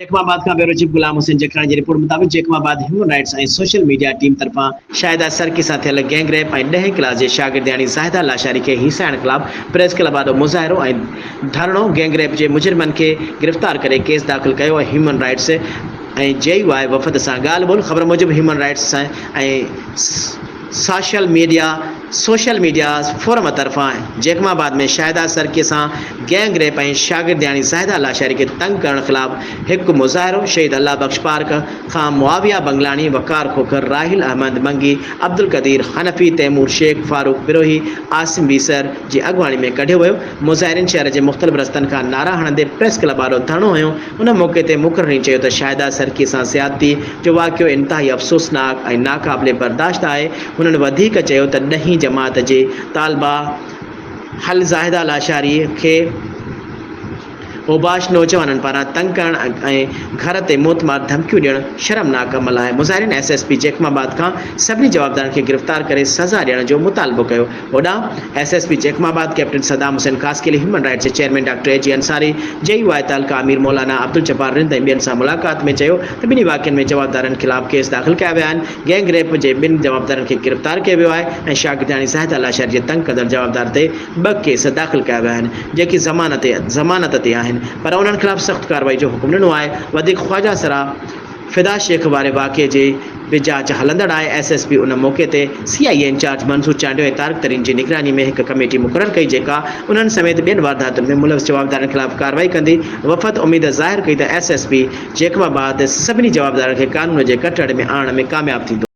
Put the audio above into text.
जैकमाबाद का bureau chief Ghulam Hussain Jakhrani जी report मुताबिक Jacobabad human rights ऐं सोशल मीडिया टीम तरफां शाहिदा सरकी सां थियल गैंग रेप ऐं 10 क्लास जे शागिर्दियाणी ज़ाहिदा लाशारी खे हिंसाइण ख़िलाफ़ प्रेस क्लब आॾो मुज़ाहिरो ऐं धरणो। गैंग रेप जे मुजरिमनि खे गिरफ़्तार करे केस दाख़िल कयो ऐं ह्यूमन राइट्स ऐं JUI वफ़द सां ॻाल्हि ॿोल। ख़बर मूजिबि ह्यूमन राइट्स ऐं सोशल मीडिया फोरम तरफ़ां जैकमाबाद में शाहिदा सरकी सां गैंग रेप ऐं शागिर्दियाणी ज़ाहिदा लाशारी खे तंग करण ख़िलाफ़ हिकु मुज़ाहिरो शहीद अल्लाह बख्श पार्क खां मुआविया बंगलानी, वकार खोखर, राहिल अहमद मंगी, अब्दुल कदीर हनफी, तैमूर शेख, फारूक बिरोही, आसिम बीसर जी अॻुवाणी में कढियो वियो। मुज़ाहिरीन शहर जे मुख़्तलिफ़ रस्तनि खां नारा हणंदे प्रेस क्लब आॾो धरणो हयो। उन मौक़े ते मुक़ररी चयो त शाहिदा सरकी सां ज़्यादती जो वाक़ियो इंतिहाई अफ़सोसनाक ऐं नाक़ाबिले बर्दाश्त आहे। हुननि वधीक चयो त ॾहीं जमात जे तालिबा हल ज़ाहिदा लाशारी खे ओबाश नौजवाननि पारां तंग करण ऐं घर ते मोतमार धमकियूं ॾियणु शर्मनाक अमल आहे। मुज़ाहिरीन SSP जैकमाबाद खां सभिनी जवाबदारनि खे गिरफ़्तार करे सज़ा ॾियण जो मुतालबो कयो। होॾांहुं SSP Jacobabad captain Saddam Hussain Kaskheli, human rights जे chairman doctor AG Ansari, JUI taluka अमीर मौलाना अब्दुल जब्बार रिंद ऐं ॿियनि सां मुलाक़ात में चयो त ॿिन्ही वाक़िअनि में जवाबदारनि ख़िलाफ़ केस दाख़िल कया विया आहिनि। गैंग रेप जे ॿिनि जवाबदारनि खे गिरफ़्तार कयो वियो आहे ऐं शागिर्दियाणी ज़ाहिदा लाशारी जे तंग कंदड़ जवाबदार ते 2 केस दाख़िल कया विया आहिनि जेकी ज़मानत ते आहिनि, पर उन्हनि ख़िलाफ़ सख़्त कार्रवाई जो हुकुम ॾिनो आहे। वधीक ख्वाजा सरा फिदा शेख वारे वाक़िए जे बि जांच हलंदड़ आहे। SSP उन मौक़े ते CIA इंचार्ज मंसूर चांडियो ऐं तारिक तरीन जी निगरानी में हिकु कमेटी मुक़ररु कई जेका उन्हनि समेत ॿियनि वारदातुनि में मुलविस जवाबदारनि ख़िलाफ़ कार्रवाई कंदी। वफ़द उमेद ज़ाहिर कई त SSP जैकमाबाद सभिनी जवाबदारनि खे कानून जे कटहड़ में आणण में कामयाबु थींदो।